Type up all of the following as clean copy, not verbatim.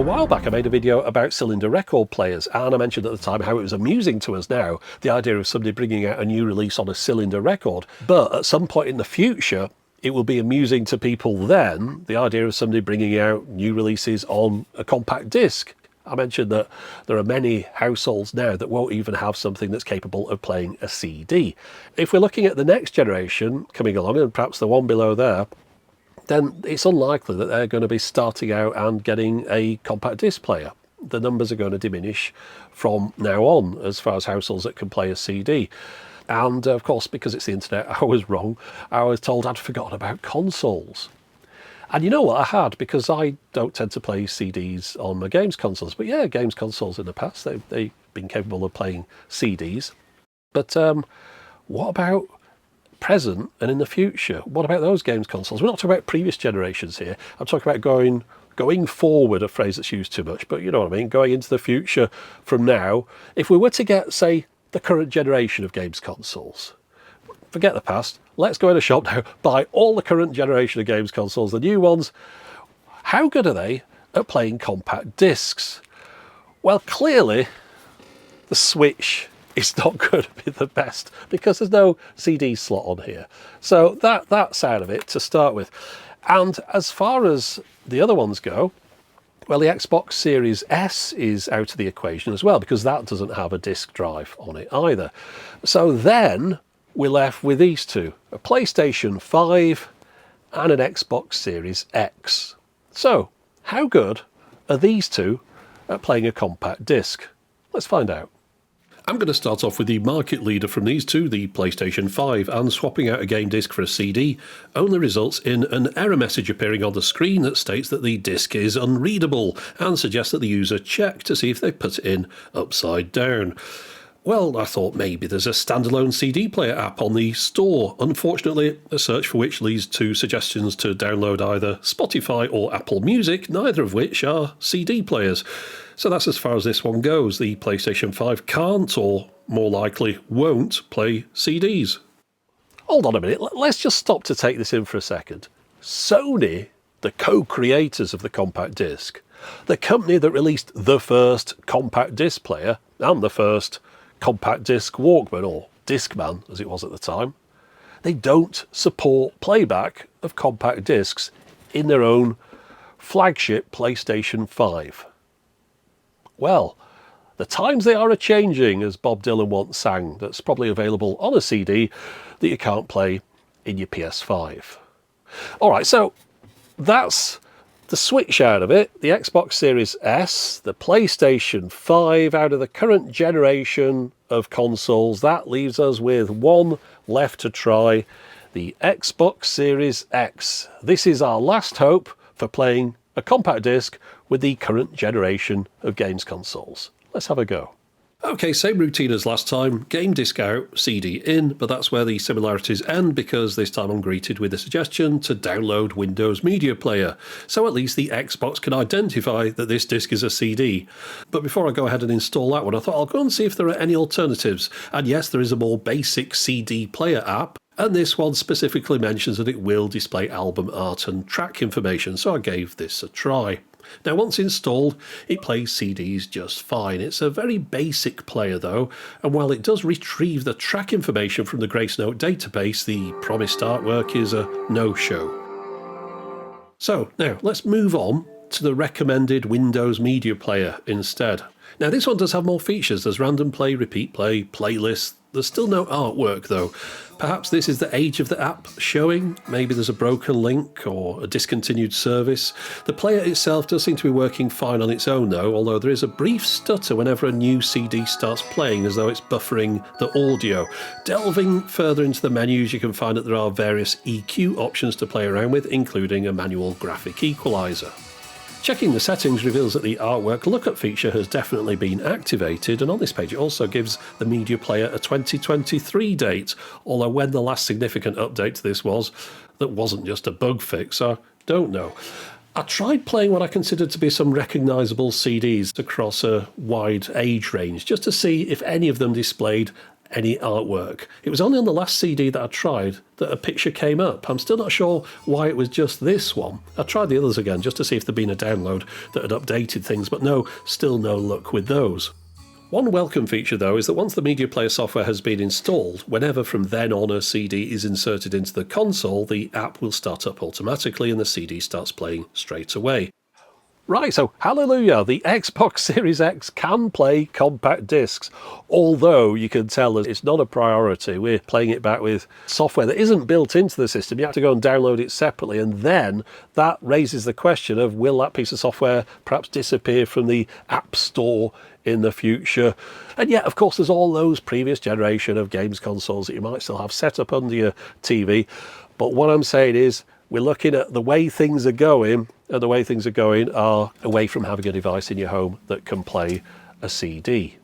A while back I made a video about cylinder record players, and I mentioned at the time how it was amusing to us now, the idea of somebody bringing out a new release on a cylinder record. But at some point in the future, it will be amusing to people then, the idea of somebody bringing out new releases on a compact disc. I mentioned that there are many households now that won't even have something that's capable of playing a CD. If we're looking at the next generation coming along, and perhaps the one below there, then it's unlikely that they're going to be starting out and getting a compact disc player. The numbers are going to diminish from now on as far as households that can play a CD. And of course, because it's the internet, I was wrong. I was told I'd forgotten about consoles. And you know what, I had, because I don't tend to play CDs on my games consoles. But yeah, games consoles in the past, they've been capable of playing CDs. But what about present and in the future? What about those games consoles? We're not talking about previous generations here. I'm talking about going forward, a phrase that's used too much, but you know what I mean, going into the future from now. If we were to get, say, the current generation of games consoles, forget the past, let's go in a shop now, buy all the current generation of games consoles, the new ones. How good are they at playing compact discs? Well, clearly the Switch is not going to be the best because there's no CD slot on here. So that's out of it to start with. And as far as the other ones go, well, the Xbox Series S is out of the equation as well because that doesn't have a disk drive on it either. So then we're left with these two, a PlayStation 5 and an Xbox Series X. So how good are these two at playing a compact disc? Let's find out. I'm going to start off with the market leader from these two, the PlayStation 5, and swapping out a game disc for a CD only results in an error message appearing on the screen that states that the disc is unreadable and suggests that the user check to see if they put it in upside down. Well, I thought maybe there's a standalone CD player app on the store. Unfortunately, a search for which leads to suggestions to download either Spotify or Apple Music, neither of which are CD players. So that's as far as this one goes. The PlayStation 5 can't, or more likely won't, play CDs. Hold on a minute, let's just stop to take this in for a second. Sony, the co-creators of the compact disc, the company that released the first compact disc player and the first compact disc Walkman, or Discman as it was at the time, they don't support playback of compact discs in their own flagship PlayStation 5. Well, the times they are a-changing, as Bob Dylan once sang, that's probably available on a CD that you can't play in your PS5. Alright, so that's the Switch out of it, the Xbox Series S, the PlayStation 5 out of the current generation of consoles. That leaves us with one left to try, the Xbox Series X. This is our last hope for playing a compact disc with the current generation of games consoles. Let's have a go. Okay, same routine as last time, game disc out, CD in, but that's where the similarities end because this time I'm greeted with a suggestion to download Windows Media Player, so at least the Xbox can identify that this disc is a CD. But before I go ahead and install that one, I thought I'll go and see if there are any alternatives. And yes, there is a more basic CD player app, and this one specifically mentions that it will display album art and track information, so I gave this a try. Now, once installed, it plays CDs just fine. It's a very basic player though, and while it does retrieve the track information from the Grace Note database, the promised artwork is a no-show. So, now let's move on to the recommended Windows Media Player instead. Now, this one does have more features. There's random play, repeat play, playlists. There's still no artwork though. Perhaps this is the age of the app showing. Maybe there's a broken link or a discontinued service. The player itself does seem to be working fine on its own though, although there is a brief stutter whenever a new CD starts playing, as though it's buffering the audio. Delving further into the menus, you can find that there are various EQ options to play around with, including a manual graphic equalizer. Checking the settings reveals that the artwork lookup feature has definitely been activated, and on this page it also gives the media player a 2023 date, although when the last significant update to this was, that wasn't just a bug fix, I don't know. I tried playing what I considered to be some recognisable CDs across a wide age range, just to see if any of them displayed any artwork. It was only on the last CD that I tried that a picture came up. I'm still not sure why it was just this one. I tried the others again just to see if there'd been a download that had updated things, but no, still no luck with those. One welcome feature though is that once the media player software has been installed, whenever from then on a CD is inserted into the console, the app will start up automatically and the CD starts playing straight away. Right, so hallelujah, the Xbox Series X can play compact discs, although you can tell that it's not a priority. We're playing it back with software that isn't built into the system. You have to go and download it separately, and then that raises the question of, will that piece of software perhaps disappear from the App Store in the future? And yet, of course, there's all those previous generation of games consoles that you might still have set up under your TV. But what I'm saying is, we're looking at the way things are going, and the way things are going are away from having a device in your home that can play a CD.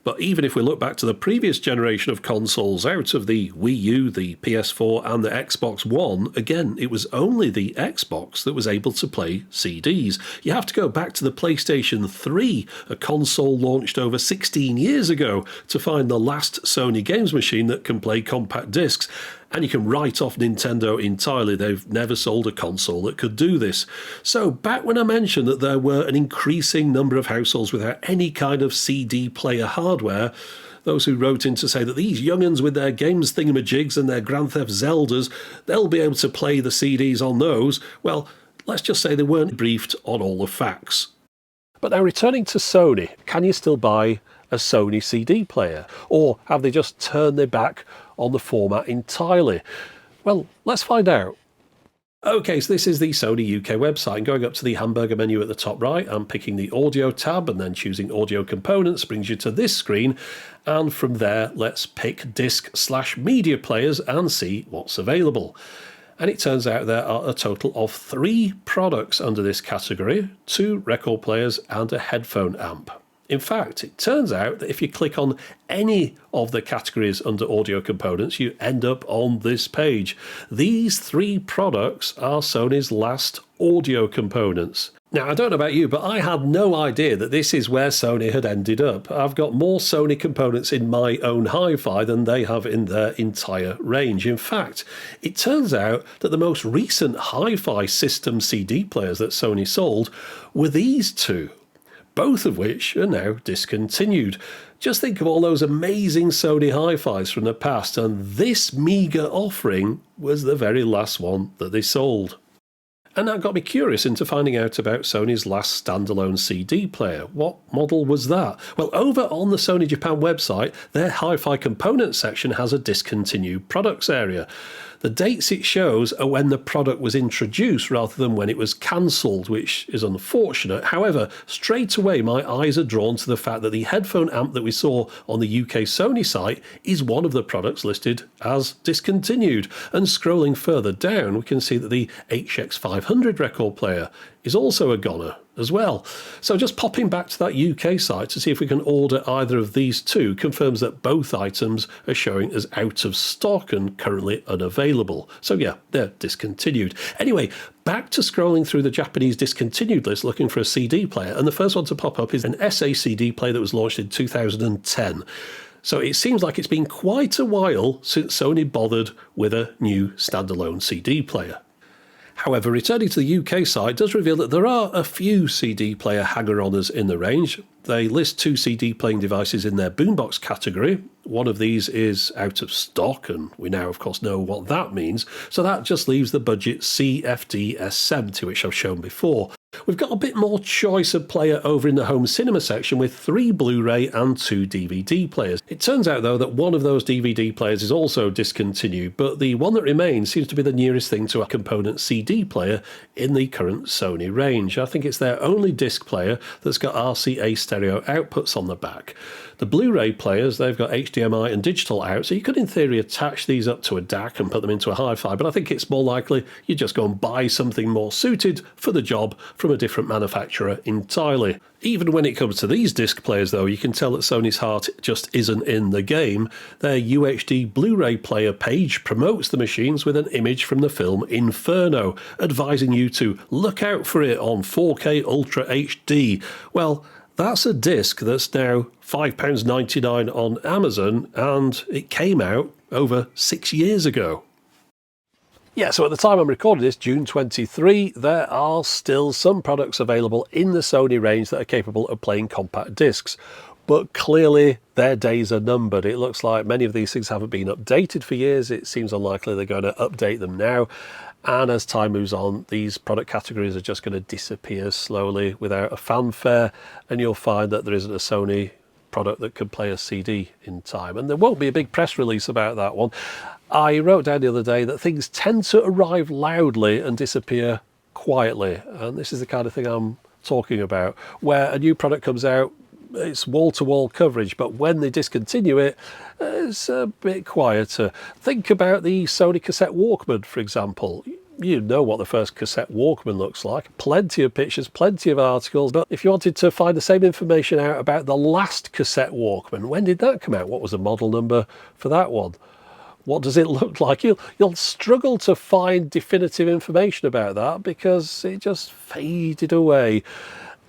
But even if we look back to the previous generation of consoles, out of the Wii U, the PS4 and the Xbox One, again, it was only the Xbox that was able to play CDs. You have to go back to the PlayStation 3, a console launched over 16 years ago, to find the last Sony games machine that can play compact discs. And you can write off Nintendo entirely. They've never sold a console that could do this. So back when I mentioned that there were an increasing number of households without any kind of CD player hardware, those who wrote in to say that these young'uns with their games thingamajigs and their Grand Theft Zeldas, they'll be able to play the CDs on those, well, let's just say they weren't briefed on all the facts. But now returning to Sony, can you still buy a Sony CD player? Or have they just turned their back on the format entirely? Well, let's find out. Okay, so this is the Sony UK website. Going up to the hamburger menu at the top right, I'm picking the audio tab and then choosing audio components brings you to this screen. And from there, let's pick disc/media players and see what's available. And it turns out there are a total of 3 products under this category, 2 record players and a headphone amp. In fact, it turns out that if you click on any of the categories under audio components, you end up on this page. These 3 products are Sony's last audio components. Now, I don't know about you, but I had no idea that this is where Sony had ended up. I've got more Sony components in my own hi-fi than they have in their entire range. In fact, it turns out that the most recent hi-fi system CD players that Sony sold were these 2. Both of which are now discontinued. Just think of all those amazing Sony hi-fis from the past, and this meagre offering was the very last one that they sold. And that got me curious into finding out about Sony's last standalone CD player. What model was that? Well, over on the Sony Japan website, their hi-fi components section has a discontinued products area. The dates it shows are when the product was introduced rather than when it was cancelled, which is unfortunate. However, straight away my eyes are drawn to the fact that the headphone amp that we saw on the UK Sony site is one of the products listed as discontinued. And scrolling further down, we can see that the HX500 record player is also a goner as well. So just popping back to that UK site to see if we can order either of these 2 confirms that both items are showing as out of stock and currently unavailable. So yeah, they're discontinued. Anyway, back to scrolling through the Japanese discontinued list looking for a CD player, and the first one to pop up is an SA CD player that was launched in 2010. So it seems like it's been quite a while since Sony bothered with a new standalone CD player. However, returning to the UK site does reveal that there are a few CD player hanger-oners in the range. They list 2 CD playing devices in their boombox category. One of these is out of stock, and we now of course know what that means. So that just leaves the budget CFD S70, which I've shown before. We've got a bit more choice of player over in the home cinema section with 3 Blu-ray and 2 DVD players. It turns out though that one of those DVD players is also discontinued, but the one that remains seems to be the nearest thing to a component CD player in the current Sony range. I think it's their only disc player that's got RCA stereo outputs on the back. The Blu-ray players, they've got HDMI and digital out, so you could in theory attach these up to a DAC and put them into a hi-fi, but I think it's more likely you just go and buy something more suited for the job from a different manufacturer entirely. Even when it comes to these disc players though, you can tell that Sony's heart just isn't in the game. Their UHD Blu-ray player page promotes the machines with an image from the film Inferno, advising you to look out for it on 4K Ultra HD. Well, That's a disc that's now £5.99 on Amazon, and it came out over 6 years ago. Yeah, so at the time I'm recording this, June 23, there are still some products available in the Sony range that are capable of playing compact discs. But clearly their days are numbered. It looks like many of these things haven't been updated for years. It seems unlikely they're going to update them now. And as time moves on, these product categories are just going to disappear slowly without a fanfare. And you'll find that there isn't a Sony product that can play a CD in time. And there won't be a big press release about that one. I wrote down the other day that things tend to arrive loudly and disappear quietly. And this is the kind of thing I'm talking about, where a new product comes out, it's wall-to-wall coverage, but when they discontinue it, it's a bit quieter. Think about the Sony cassette Walkman, for example. You know what the first cassette Walkman looks like. Plenty of pictures, plenty of articles, but if you wanted to find the same information out about the last cassette Walkman, when did that come out? What was the model number for that one? What does it look like? You'll struggle to find definitive information about that because it just faded away.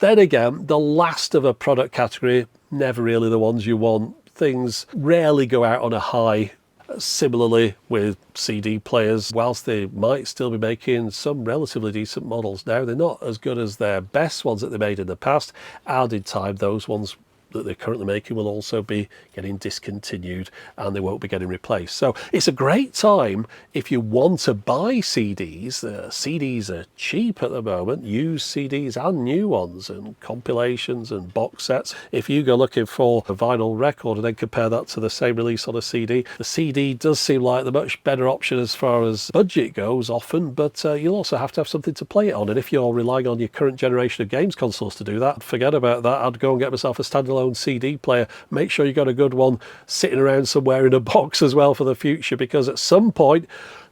Then again, the last of a product category, never really the ones you want. Things rarely go out on a high. Similarly with CD players, whilst they might still be making some relatively decent models now, they're not as good as their best ones that they made in the past. And in time, those ones that they're currently making will also be getting discontinued and they won't be getting replaced. So it's a great time if you want to buy CDs. CDs are cheap at the moment, used CDs and new ones, and compilations and box sets. If you go looking for a vinyl record and then compare that to the same release on a CD, the CD does seem like the much better option as far as budget goes often, but you'll also have to have something to play it on. And if you're relying on your current generation of games consoles to do that, forget about that. I'd go and get myself a standalone CD player. Make sure you got a good one sitting around somewhere in a box as well for the future, because at some point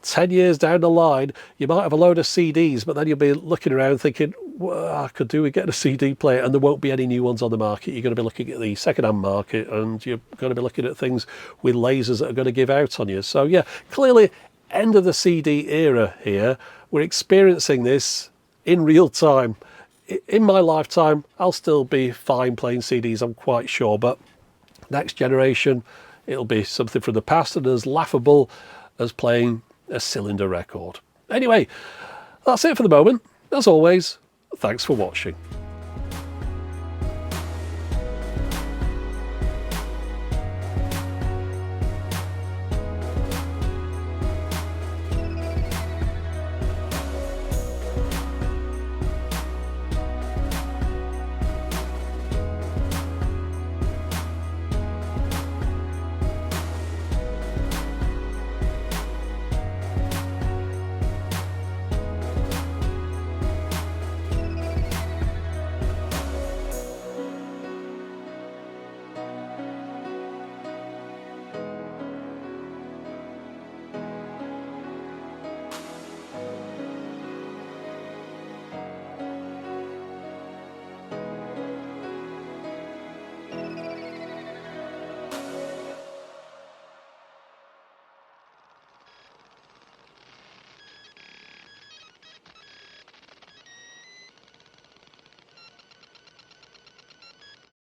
10 years down the line you might have a load of CDs, but then you'll be looking around thinking, well, I could do with getting a CD player, and there won't be any new ones on the market. You're going to be looking at the second-hand market, and you're going to be looking at things with lasers that are going to give out on you. So yeah, clearly end of the CD era here. We're experiencing this in real time. In my lifetime, I'll still be fine playing CDs, I'm quite sure, but next generation, it'll be something from the past and as laughable as playing a cylinder record. Anyway, that's it for the moment. As always, thanks for watching.